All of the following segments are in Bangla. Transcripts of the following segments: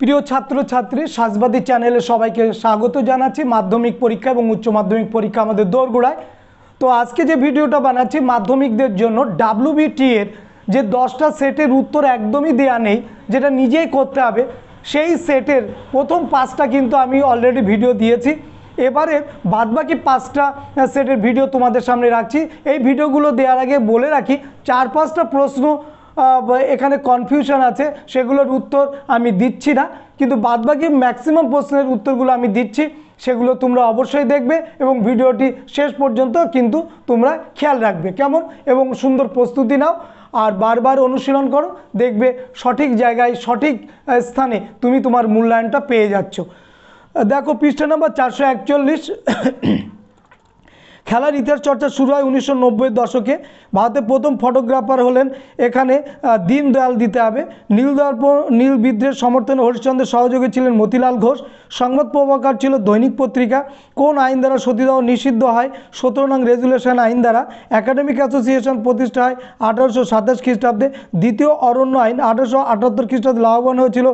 প্রিয় ছাত্র ছাত্রী সাজবাদী চ্যানেলে সবাইকে স্বাগত জানাচ্ছি। মাধ্যমিক পরীক্ষা এবং উচ্চ মাধ্যমিক পরীক্ষা আমাদের দোরগোড়ায়। তো আজকে যে ভিডিওটা বানাচ্ছি মাধ্যমিকদের জন্য WBT এর যে 10টা সেটের উত্তর একদমই দেয়া নেই, যেটা নিজেই করতে হবে, সেই সেটের প্রথম 5টা কিন্তু আমি অলরেডি ভিডিও দিয়েছি। এবারে বাদবাকি 5টা সেটের ভিডিও তোমাদের সামনে রাখছি। এই ভিডিওগুলো দেওয়ার আগে বলে রাখি 4-5টা প্রশ্ন এখানে কনফিউশন আছে, সেগুলোর উত্তর আমি দিচ্ছি না, কিন্তু বাদবাকি ম্যাক্সিমাম প্রশ্নের উত্তরগুলো আমি দিচ্ছি। সেগুলো তোমরা অবশ্যই দেখবে এবং ভিডিওটি শেষ পর্যন্ত কিন্তু তোমরা খেয়াল রাখবে কেমন, এবং সুন্দর প্রস্তুতি নাও আর বারবার অনুশীলন করো, দেখবে সঠিক জায়গায় সঠিক স্থানে তুমি তোমার মূল্যায়নটা পেয়ে যাচ্ছ। দেখো পৃষ্ঠা নম্বর 441। খেলার ইতিহাস চর্চা শুরু হয় 1990-এর দশকে। ভারতের প্রথম ফটোগ্রাফার হলেন এখানে দীনদয়াল দিতে হবে। নীল বিদ্রোহের সমর্থনে হরিশ্চন্দ্রের সহযোগী ছিলেন মতিলাল ঘোষ। সংবাদ প্রভাকর ছিল দৈনিক পত্রিকা। কোন আইন দ্বারা সতীদাহ নিষিদ্ধ হয়? 17 নং রেজুলেশন আইন দ্বারা। একাডেমিক অ্যাসোসিয়েশন প্রতিষ্ঠা হয় 1827 খ্রিস্টাব্দে। দ্বিতীয় অরণ্য আইন 1878 খ্রিস্টাব্দে লাভবান হয়েছিল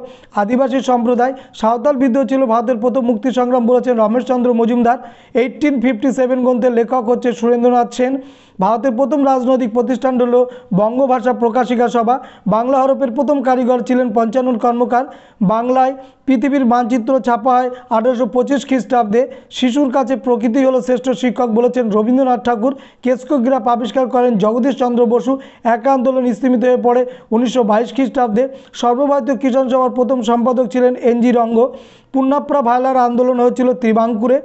আদিবাসী সম্প্রদায়। সাঁওতাল বিদ্রোহ ছিল ভারতের প্রথম মুক্তি সংগ্রাম বলেছেন রমেশচন্দ্র মজুমদার। 1857 গ্রন্থের লেখক হচ্ছে সুরেন্দ্রনাথ সেন। ভারতের প্রথম রাজনৈতিক প্রতিষ্ঠান হল বঙ্গভাষা প্রকাশিকা সভা। বাংলা হরফের প্রথম কারিগর ছিলেন পঞ্চানন কর্মকার। বাংলায় পৃথিবীর মানচিত্র ছাপা হয় 1825 খ্রিস্টাব্দে। শিশুর কাছে প্রকৃতি হলো শ্রেষ্ঠ শিক্ষক বলেছেন রবীন্দ্রনাথ ঠাকুর। কেসকোগ্রাফ আবিষ্কার করেন জগদীশ চন্দ্র বসু। একা আন্দোলন স্থিমিত হয়ে পড়ে 1922 খ্রিস্টাব্দে। সর্বভারতীয় কিষাণ সভার প্রথম সম্পাদক ছিলেন NG রঙ্গ। পুণ্যাপ্রা ভায়লার আন্দোলন হয়েছিল ত্রিবাঙ্কুরে।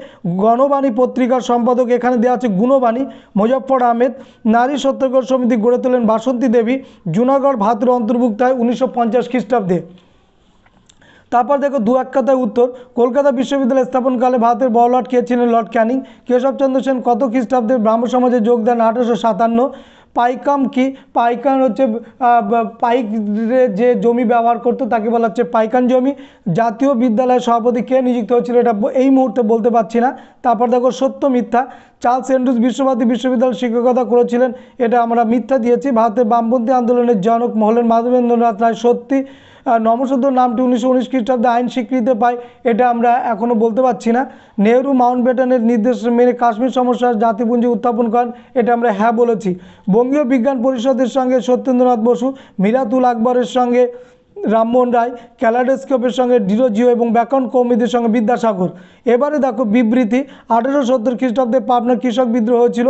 গণবাণী পত্রিকার সম্পাদক এখানে দেওয়া আছে গুণবাণী মুজফ্ফর আহমেদ। নারী সত্যাগ্রহ সমিতি গড়ে তোলেন বাসন্তী দেবী। জুনাগড় ভারতের অন্তর্ভুক্ত হয় 1950 খ্রিস্টাব্দে। তারপর দেখো দু এক কথায় উত্তর। কলকাতা বিশ্ববিদ্যালয় স্থাপনকালে ভারতের বড়লাট কে ছিলেন? লর্ড ক্যানিং। কেশবচন্দ্র সেন কত খ্রিস্টাব্দে ব্রাহ্ম সমাজে যোগ দেন? 1857। পাইকাম কি? পাইকান হচ্ছে পাইক যে জমি ব্যবহার করতো তাকে বলা হচ্ছে পাইকান জমি। জাতীয় বিদ্যালয়ের সভাপতি কে নিযুক্ত হয়েছিল? এটা এই মুহূর্তে বলতে পারছি না। তারপর দেখো সত্য মিথ্যা। চার্লস অ্যান্ড্রুজ বিশ্বভারতী বিশ্ববিদ্যালয়ে শিক্ষকতা করেছিলেন, এটা আমরা মিথ্যা দিয়েছি। ভারতের বামপন্থী আন্দোলনের জনক হলেন মাধবেন্দ্রনাথ রায়, সত্যি। নমঃশূদ্র নামটি 1919 খ্রিস্টাব্দে আইন স্বীকৃতি পায়, এটা আমরা এখনও বলতে পারছি না। নেহরু মাউন্টব্যাটেনের নির্দেশ মেনে কাশ্মীর সমস্যার জাতিপুঞ্জি উত্থাপন করেন, এটা আমরা হ্যাঁ বলেছি। বঙ্গীয় বিজ্ঞান পরিষদের সঙ্গে সত্যেন্দ্রনাথ বসু। মিরাতুল আকবরের সঙ্গে রামমোহন রায়। ক্যালাডোস্কোপের সঙ্গে ডিরোজিও এবং ব্যাকরণ কৌমিদের সঙ্গে বিদ্যাসাগর। এবারে দেখো বিবৃতি। 1870 খ্রিস্টাব্দে পাবনার কৃষক বিদ্রোহ হয়েছিল,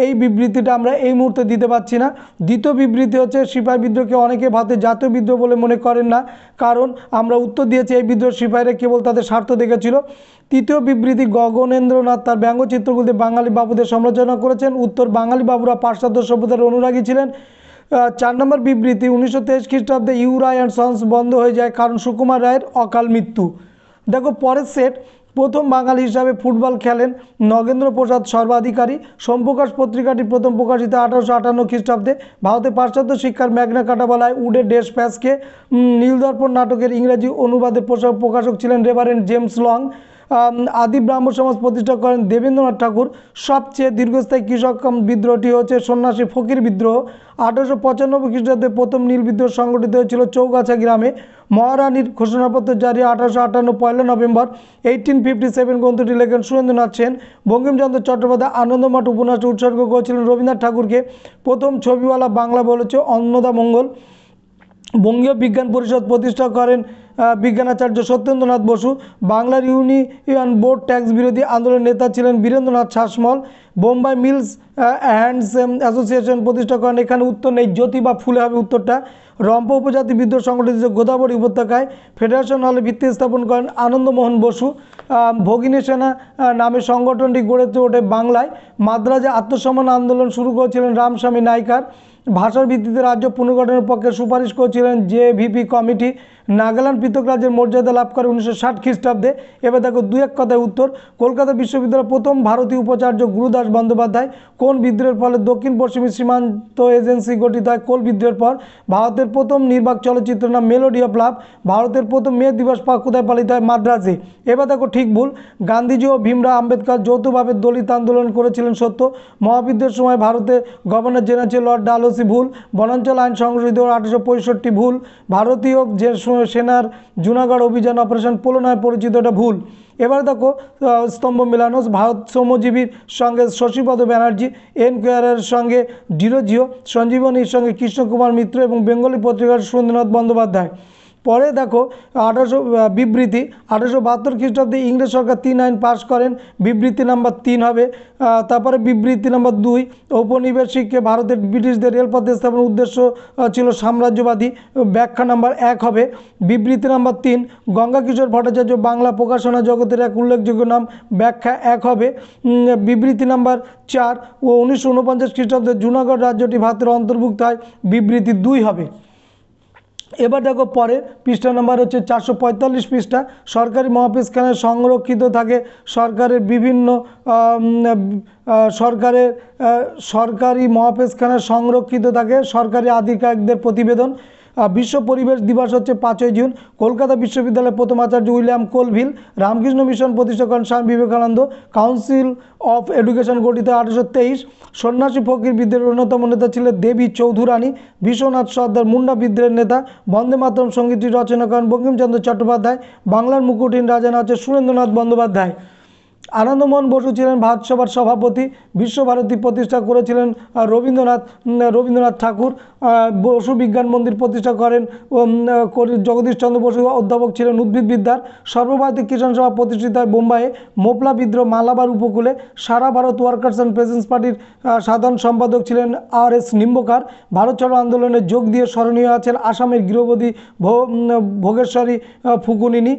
এই বিবৃতিটা আমরা এই মুহূর্তে দিতে পারছি না। দ্বিতীয় বিবৃতি হচ্ছে সিপাহী বিদ্রোহকে অনেকে ভারতের জাতীয় বিদ্রোহ বলে মনে করেন না, কারণ আমরা উত্তর দিয়েছি এই বিদ্রোহ সিপাহীরা কেবল তাদের স্বার্থ দেখেছিল। তৃতীয় বিবৃতি গগনেন্দ্রনাথ তার ব্যঙ্গচিত্রগুলিতে বাঙালি বাবুদের সমালোচনা করেছেন। উত্তর বাঙালি বাবুরা পাশ্চাত্য সভ্যতার অনুরাগী ছিলেন। 4 নম্বর বিবৃতি 1923 খ্রিস্টাব্দে ইউরা অ্যান্ড সন্স বন্ধ হয়ে যায় কারণ সুকুমার রায়ের অকাল মৃত্যু। দেখো পরের সেট। প্রথম বাঙালি হিসাবে ফুটবল খেলেন নগেন্দ্র প্রসাদ সর্বাধিকারী। সোমপ্রকাশ পত্রিকাটি প্রথম প্রকাশিত 1858 খ্রিস্টাব্দে। ভারতে পাশ্চাত্য শিক্ষার ম্যাগনা কাটা বলা হয় উডে ডেস প্যাসকে। নীলদর্পণ নাটকের ইংরেজি অনুবাদের প্রকাশক ছিলেন রেভারেন্ড জেমস লং। আদি ব্রাহ্ম সমাজ প্রতিষ্ঠা করেন দেবেন্দ্রনাথ ঠাকুর। সবচেয়ে দীর্ঘস্থায়ী কৃষক বিদ্রোহটি হচ্ছে সন্ন্যাসী ফকির বিদ্রোহ। 1895 খ্রিস্টাব্দে প্রথম নীল বিদ্রোহ সংগঠিত হয়েছিল চৌগাছা গ্রামে। মহারানীর ঘোষণাপত্র জারি 1858 1 নভেম্বর। 1857 গ্রন্থটি লেখেন সুরেন্দ্রনাথ সেন। বঙ্কিমচন্দ্র চট্টোপাধ্যায় আনন্দমঠ উপন্যাসটি উৎসর্গ করেছিলেন রবীন্দ্রনাথ ঠাকুরকে। প্রথম ছবিওয়ালা বাংলা বলেছে অন্নদা মঙ্গল। বঙ্গীয় বিজ্ঞান পরিষদ প্রতিষ্ঠা করেন বিজ্ঞানাচার্য সত্যেন্দ্রনাথ বসু। বাংলার ইউনিয়ন বোর্ড ট্যাক্স বিরোধী আন্দোলনের নেতা ছিলেন Birendranath Sasmal. Bombay mills hands association প্রতিষ্ঠা করেন, এখানে উত্তর নেই, জ্যোতি বা ফুলে হবে উত্তরটা। রম্পা উপজাতি বিদ্রোহ সংগঠিত গোদাবরী উপত্যকায়। ফেডারেশন হলে ভিত্তি স্থাপন করেন আনন্দমোহন বসু। ভগিনী সেনা নামে সংগঠনটি গড়ে ওঠে বাংলায়। মাদ্রাজে আত্মসম্মান আন্দোলন শুরু করেছিলেন রামস্বামী নাইকার। ভাষার ভিত্তিতে রাজ্য পুনর্গঠনের পক্ষে সুপারিশ করেছিলেন JVP কমিটি। নাগাল্যান্ড পৃথক রাজ্যের মর্যাদা লাভ করে 1960 খ্রিস্টাব্দে। এবার দেখো দু এক কথায় উত্তর। কলকাতা বিশ্ববিদ্যালয়ের প্রথম ভারতীয় উপাচার্য গুরুদাস বন্দ্যোপাধ্যায়। কোন বিদ্রোহের ফলে দক্ষিণ পশ্চিমী সীমান্ত এজেন্সি গঠিত হয়? কোল বিদ্রোহের পর। ভারতের প্রথম নির্বাক চলচ্চিত্র নাম মেলোডি অফ লাভ। ভারতের প্রথম মে দিবস কোথায় পালিত হয়? মাদ্রাজে। এবার দেখো ঠিক ভুল। গান্ধীজি ও ভীমরাও আম্বেদকর যৌথভাবে দলিত আন্দোলন করেছিলেন, সত্য। মহাবিদ্রোহের সময় ভারতে গভর্নর জেনারেল ছিল লর্ড ডালহৌসি, ভুল। বনাঞ্চল আইন সংশোধিত 1865, ভুল। ভারতীয় যে সময় সেনার জুনাগড় অভিযান অপারেশন পোলো নামে পরিচিত, এটা ভুল। এবারে দেখো স্তম্ভ মেলানো, ভারত শ্রমজীবীর সঙ্গে শশীপদ ব্যানার্জি, এনকোয়ারের সঙ্গে ডিরোজিও, সঞ্জীবনীর সঙ্গে কৃষ্ণকুমার মিত্র এবং বেঙ্গলি পত্রিকার সুরেন্দ্রনাথ বন্দ্যোপাধ্যায়। পরে দেখো বিবৃতি 1872 খ্রিস্টাব্দে ইংরেজ সরকার 3 আইন পাশ করেন, বিবৃতি নাম্বার 3 হবে। তারপরে বিবৃতি নাম্বার 2, ঔপনিবেশিককে ভারতের ব্রিটিশদের রেলপথে স্থাপনের উদ্দেশ্য ছিল সাম্রাজ্যবাদী, ব্যাখ্যা নাম্বার 1 হবে। বিবৃতি নাম্বার 3, গঙ্গা কিশোর ভট্টাচার্য বাংলা প্রকাশনা জগতের এক উল্লেখযোগ্য নাম, ব্যাখ্যা 1 হবে। বিবৃতি নাম্বার 4, 1949 খ্রিস্টাব্দে জুনাগড় রাজ্যটি ভারতের অন্তর্ভুক্ত হয়, বিবৃতি 2 হবে। এবার দেখো পরে পৃষ্ঠা নাম্বার হচ্ছে 445 পৃষ্ঠা। সরকারি মহাপেশখানায় সংরক্ষিত থাকে সরকারের বিভিন্ন সরকারি মহাপেশখানায় সংরক্ষিত থাকে সরকারি আধিকারিকদের প্রতিবেদন। বিশ্ব পরিবেশ দিবস হচ্ছে 5ই জুন। কলকাতা বিশ্ববিদ্যালয়ের প্রথম আচার্য উইলিয়াম কোলভিল। রামকৃষ্ণ মিশন প্রতিষ্ঠা করেন Swami Vivekananda. Council of education গঠিত 1823। সন্ন্যাসী ফকির বিদ্রোহের অন্যতম নেতা ছিলেন দেবী চৌধুরানী। বিশ্বনাথ সর্দার মুন্ডা বিদ্রোহের নেতা। বন্দে মাতরম সঙ্গীতটি রচনা করেন বঙ্কিমচন্দ্র চট্টোপাধ্যায়। বাংলার মুকুটহীন রাজা হচ্ছে সুরেন্দ্রনাথ বন্দ্যোপাধ্যায়। আনন্দমোহন বসু ছিলেন ভারতসভার সভাপতি। বিশ্বভারতী প্রতিষ্ঠা করেছিলেন রবীন্দ্রনাথ ঠাকুর। বসু বিজ্ঞান মন্দির প্রতিষ্ঠা করেন জগদীশচন্দ্র বসু। অধ্যাপক ছিলেন উদ্ভিদবিদ্যার। সর্বভারতীয় কিষাণ সভা প্রতিষ্ঠিত হয় বোম্বাইয়ে। মোপলা বিদ্রোহ মালাবার উপকূলে। সারা ভারত ওয়ার্কার্স অ্যান্ড পেসেন্টস পার্টির সাধারণ সম্পাদক ছিলেন আর.এস. নিম্বকার। ভারত ছাড়ো আন্দোলনে যোগ দিয়ে স্মরণীয় আছেন আসামের গৃহবধূ ভোগেশ্বরী ফুকুনিনি।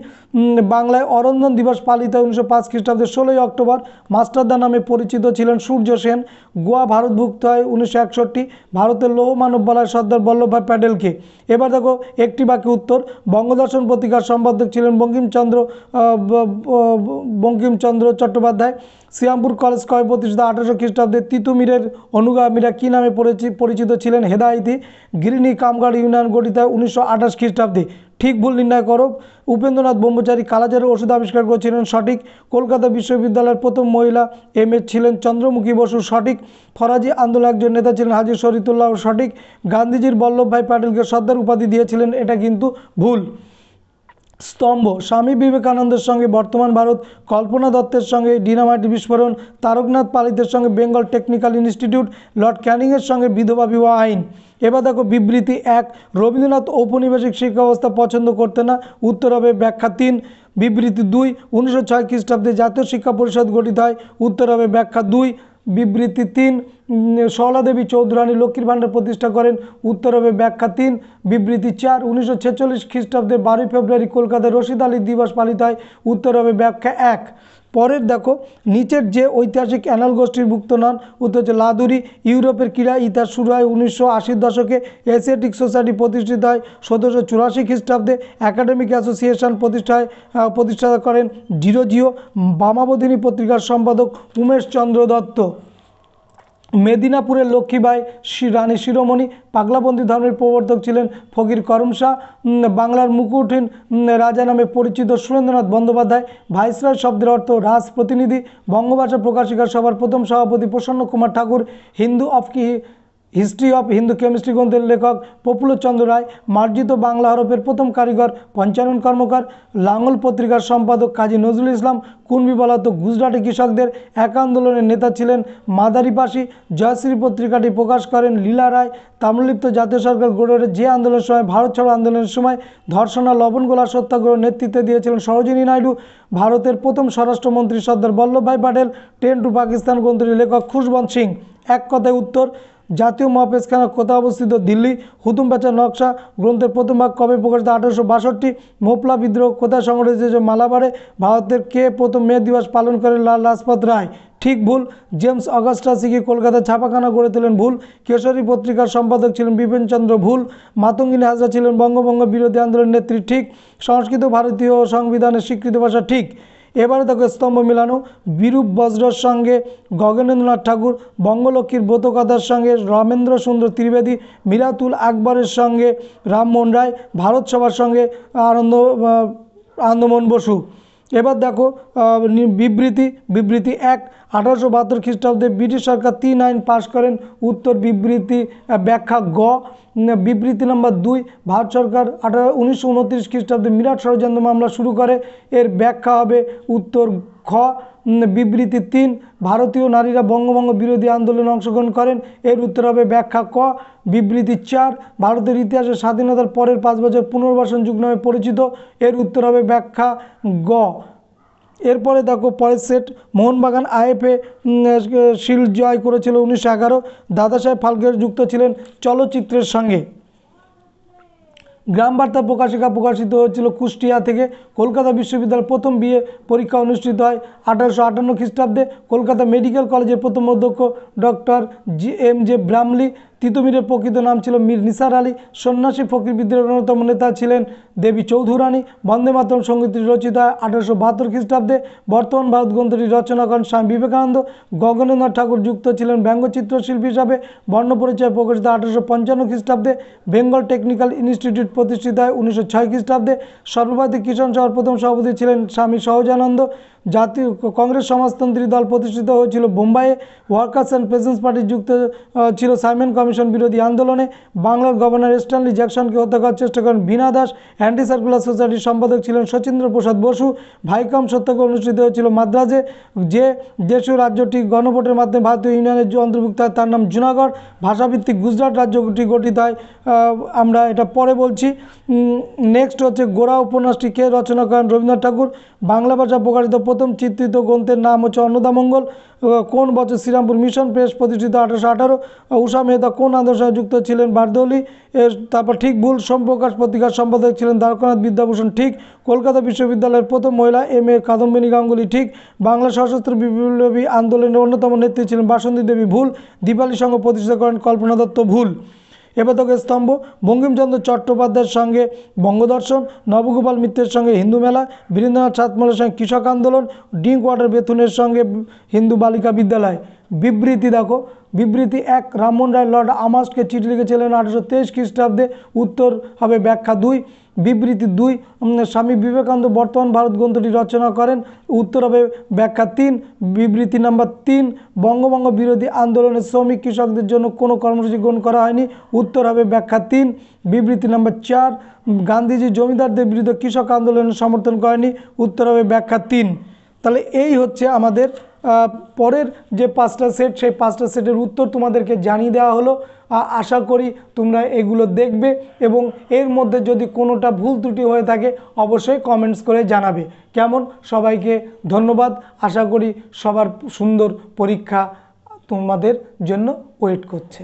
বাংলায় অরন্ধন দিবস পালিত 1905 খ্রিস্টাব্দে 16ই অক্টোবর। মাস্টারদা নামে পরিচিত ছিলেন সূর্য সেন। গোয়া ভারতভুক্ত হয় 1961। ভারতের লৌহ মানব বলা হয় সর্দার বল্লভভাই প্যাটেলকে। এবার দেখো একটি বাকি উত্তর। বঙ্গদর্শন পত্রিকার সম্পাদক ছিলেন বঙ্কিমচন্দ্র চট্টোপাধ্যায়। শ্রীরামপুর কলেজ কবে প্রতিষ্ঠিত? 1800 খ্রিস্টাব্দে। তিতুমিরের অনুগামীরা কী নামে পরিচিত ছিলেন? হেদায়েতি। গিরিনি কামগার ইউনিয়ন গঠিত হয় 1928 খ্রিস্টাব্দে। ঠিক ভুল নির্ণয় করো। উপেন্দ্রনাথ ব্রহ্মচারী কালাজ্বরের ওষুধ আবিষ্কার করেছিলেন, সঠিক। কলকাতা বিশ্ববিদ্যালয়ের প্রথম মহিলা এমএ ছিলেন চন্দ্রমুখী বসু, সঠিক। ফরাজি আন্দোলনের একজন নেতা ছিলেন হাজী শরীয়তুল্লাহ, সঠিক। গান্ধীজির বল্লভভাই প্যাটেলকে সর্দার উপাধি দিয়েছিলেন, এটা কিন্তু ভুল। স্তম্ভ স্বামী বিবেকানন্দের সঙ্গে বর্তমান ভারত, কল্পনা দত্তের সঙ্গে ডিনামাইট বিস্ফোরণ, তারকনাথ পালিতের সঙ্গে বেঙ্গল টেকনিক্যাল ইনস্টিটিউট, লর্ড ক্যানিংয়ের সঙ্গে বিধবা বিবাহ আইন। এবার দেখো বিবৃতি 1, রবীন্দ্রনাথ ঔপনিবেশিক শিক্ষা ব্যবস্থা পছন্দ করতে না, উত্তর হবে ব্যাখ্যা 3। বিবৃতি 2, 1906 খ্রিস্টাব্দে জাতীয় শিক্ষা পরিষদ গঠিত হয়, উত্তর হবে ব্যাখ্যা 2। বিবৃতি 3, সরলাদেবী চৌধুরানী লক্ষ্মীর ভাণ্ডার প্রতিষ্ঠা করেন, উত্তর হবে ব্যাখ্যা 3। বিবৃতি 4, 1946 খ্রিস্টাব্দে 12 ফেব্রুয়ারি কলকাতায় রশিদ আলী দিবস পালিত হয়, উত্তর হবে ব্যাখ্যা 1। পরের দেখো নিচের যে ঐতিহাসিক অ্যানাল গোষ্ঠীভুক্ত নন, উত্তর হচ্ছে লাদুরি। ইউরোপের ক্রীড়া ইতিহাস শুরু হয় 1980 দশকে। এশিয়াটিক সোসাইটি প্রতিষ্ঠিত হয় 1784 খ্রিস্টাব্দে। একাডেমিক অ্যাসোসিয়েশন প্রতিষ্ঠা করেন ডিরোজিও। বামাবধিনী পত্রিকার সম্পাদক উমেশ চন্দ্র দত্ত। মেদিনীপুরের লক্ষ্মীবাই রানী শিরোমণি। পাগলাবন্দী ধর্মের প্রবর্তক ছিলেন ফকির করম শাহ। বাংলার মুকুটহীন রাজা নামে পরিচিত সুরেন্দ্রনাথ বন্দ্যোপাধ্যায়। ভাইসরয় শব্দের অর্থ রাজ প্রতিনিধি। বঙ্গভাষা প্রকাশিকা সভার প্রথম সভাপতি প্রসন্ন কুমার ঠাকুর। হিস্ট্রি অফ হিন্দু কেমিস্ট্রি গ্রন্থের লেখক প্রফুল্লচন্দ্র রায়। মার্জিত বাংলা হরফের প্রথম কারিগর পঞ্চানন কর্মকার। লাঙ্গল পত্রিকার সম্পাদক কাজী নজরুল ইসলাম। কুনবি বলাত গুজরাটি কৃষকদের এক আন্দোলনের নেতা ছিলেন মাদারিপাশি। জয়শ্রী পত্রিকাটি প্রকাশ করেন লীলা রায়। তাম্রলিপ্ত জাতীয় সরকার গড়ে ওঠে যে আন্দোলনের সময় ভারত ছাড়ো আন্দোলনের সময় ধর্ষণ আর লবণগোলা সত্যাগ্রহ নেতৃত্বে দিয়েছিলেন সরোজিনী নাইডু। ভারতের প্রথম স্বরাষ্ট্রমন্ত্রী সর্দার বল্লভভাই প্যাটেল। ট্রেন টু পাকিস্তান গ্রন্থটির লেখক খুশবন্ত সিং। এক কথায় উত্তর। জাতীয় মহাপেশখানা কোথায় অবস্থিত? দিল্লি। হুতুম প্যাঁচার নকশা গ্রন্থের প্রথম ভাগ কবে প্রকাশিত? 1862। মোপলা বিদ্রোহ কোথায় সংঘটিত হয়েছে? মালাবারে। ভারতের কে প্রথম মে দিবস পালন করেন? লাল লাজপত রায়। ঠিক ভুল। জেমস অগাস্টাস কি কলকাতায় ছাপাখানা গড়ে তোলেন? ভুল। কেশরী পত্রিকার সম্পাদক ছিলেন বিপিনচন্দ্র। ভুল। মাতঙ্গিনী হাজরা ছিলেন বঙ্গভঙ্গ বিরোধী আন্দোলনের নেত্রী। ঠিক। সংস্কৃত ভারতীয় সংবিধানের স্বীকৃত ভাষা। ঠিক। এবারে দেখো স্তম্ভ মিলানো। বিরূপ বজ্রর সঙ্গে গগনেন্দ্রনাথ ঠাকুর। বঙ্গলক্ষ্মীর ব্রতকথার সঙ্গে রামেন্দ্র সুন্দর ত্রিবেদী। মিরাতুল আকবরের সঙ্গে রামমোহন রায়। ভারত সভার সঙ্গে আনন্দমোহন বসু। এবার দেখো বিবৃতি বিবৃতি ১ 1872 খ্রিস্টাব্দে ব্রিটিশ সরকার ৩ আইন পাশ করেন। উত্তর বিবৃতি ব্যাখ্যা গ। বিবৃতি নম্বর ২ ভারত সরকার 1929 খ্রিস্টাব্দে মিরাট ষড়যন্ত্র মামলা শুরু করে। এর ব্যাখ্যা হবে উত্তর খ। বিবৃতি ৩ ভারতীয় নারীরা বঙ্গভঙ্গ বিরোধী আন্দোলনে অংশগ্রহণ করেন। এর উত্তর হবে ব্যাখ্যা ক। বিবৃতি ৪ ভারতের ইতিহাসে স্বাধীনতার পরের 5 বছর পুনর্বাসন যুগ নামে পরিচিত। এর উত্তর হবে ব্যাখ্যা গ। এরপরে দেখো পরের সেট, মোহনবাগান আইএফএ শিল্ড জয় করেছিল 1911। দাদাসাহেব ফালকে যুক্ত ছিলেন চলচ্চিত্রের সঙ্গে। গ্রাম বার্তা প্রকাশিকা প্রকাশিত হয়েছিল কুষ্টিয়া থেকে। কলকাতা বিশ্ববিদ্যালয়ের প্রথম বিএ পরীক্ষা অনুষ্ঠিত হয় 1858 খ্রিস্টাব্দে। কলকাতা মেডিকেল কলেজের প্রথম অধ্যক্ষ ডক্টর এম.জে. ব্রামলি। তিতুমিরের প্রকৃত নাম ছিল মীর নিসার আলী। সন্ন্যাসী ফকির বিদ্রোহের অন্যতম নেতা ছিলেন দেবী চৌধুরানী। বন্দে মাতরম সঙ্গীতটি রচিত হয় 1872 খ্রিস্টাব্দে। বর্তমান ভারত গ্রন্থটি রচনা করেন স্বামী বিবেকানন্দ। গগনেন্দ্রনাথ ঠাকুর যুক্ত ছিলেন ব্যঙ্গচিত্র শিল্পী হিসাবে। বর্ণপরিচয় প্রকাশিত 1855 খ্রিস্টাব্দে। বেঙ্গল টেকনিক্যাল ইনস্টিটিউট প্রতিষ্ঠিত হয় 1906 খ্রিস্টাব্দে। সর্বভারতীয় কিষাণ সভার প্রথম সভাপতি ছিলেন স্বামী সহজানন্দ। জাতীয় কংগ্রেস সমাজতন্ত্রী দল প্রতিষ্ঠিত হয়েছিল বোম্বাইয়ে। ওয়ার্কার্স অ্যান্ড পেশেন্টস পার্টি যুক্ত ছিল সাইমন কমিশন বিরোধী আন্দোলনে। বাংলার গভর্নর স্ট্যানলি জ্যাকসনকে হত্যা করার চেষ্টা করেন বীণা দাস। অ্যান্টি সার্কুলার সোসাইটির সম্পাদক ছিলেন শচীন্দ্র প্রসাদ বসু। ভাইকম সত্যাগ্রহ অনুষ্ঠিত হয়েছিল মাদ্রাজে। যে দেশীয় রাজ্যটি গণভোটের মাধ্যমে ভারতীয় ইউনিয়নের অন্তর্ভুক্ত হয় তার নাম জুনাগড়। ভাষাভিত্তিক গুজরাট রাজ্যটি গঠিত হয়, আমরা এটা পরে বলছি। নেক্সট হচ্ছে গোরা উপন্যাসটি কে রচনা করেন? রবীন্দ্রনাথ ঠাকুর। বাংলা ভাষা প্রকাশিত প্রথম চিত্রিত গ্রন্থের নাম হচ্ছে অন্নদামঙ্গল। কোন বছর শ্রীরামপুর মিশন প্রেস প্রতিষ্ঠিত? 1818। উষা মেহতা কোন আন্দোলনের যুক্ত ছিলেন? বারদৌলি। তারপর ঠিক ভুল সোমপ্রকাশ পত্রিকার সম্পাদক ছিলেন দ্বারকানাথ বিদ্যাভূষণ। ঠিক। কলকাতা বিশ্ববিদ্যালয়ের প্রথম মহিলা এম.এ. কাদম্বিনী গাঙ্গুলি। ঠিক। বাংলা সশস্ত্র বিপ্লবী আন্দোলনের অন্যতম নেত্রী ছিলেন বাসন্তী দেবী। ভুল। দীপালি সংঘ প্রতিষ্ঠা করেন কল্পনা দত্ত। ভুল। এবার দেখো স্তম্ভ, বঙ্কিমচন্দ্র চট্টোপাধ্যায়ের সঙ্গে বঙ্গদর্শন, নবগোপাল মিত্রের সঙ্গে হিন্দু মেলা, বীরেন্দ্রনাথ সাতমলের সঙ্গে কৃষক আন্দোলন, ড্রিঙ্ক ওয়াটার বেথুনের সঙ্গে হিন্দু বালিকা বিদ্যালয়। বিবৃতি দেখো, বিবৃতি ১ রামমোহন রায় লর্ড আমাস্টকে চিঠি লিখেছিলেন 1823 খ্রিস্টাব্দে। উত্তর হবে ব্যাখ্যা ২। বিবৃতি ২ স্বামী বিবেকানন্দ বর্তমান ভারত গ্রন্থটি রচনা করেন। উত্তর হবে ব্যাখ্যা ৩। বিবৃতি নাম্বার ৩ বঙ্গভঙ্গ বিরোধী আন্দোলনে শ্রমিক কৃষকদের জন্য কোনো কর্মসূচি গ্রহণ করা হয়নি। উত্তর হবে ব্যাখ্যা ৩। বিবৃতি নাম্বার ৪ গান্ধীজি জমিদারদের বিরুদ্ধে কৃষক আন্দোলনের সমর্থন করেনি। উত্তর হবে ব্যাখ্যা ৩। তাহলে এই হচ্ছে আমাদের পরের যে 5টা সেট, সেই 5টা সেটের উত্তর তোমাদেরকে জানিয়ে দেওয়া হলো। আশা করি তোমরা এগুলো দেখবে এবং এর মধ্যে যদি কোনোটা ভুল ত্রুটি হয়ে থাকে অবশ্যই কমেন্টস করে জানাবে। কেমন? সবাইকে ধন্যবাদ। আশা করি সবার সুন্দর পরীক্ষা তোমাদের জন্য ওয়েট করছে।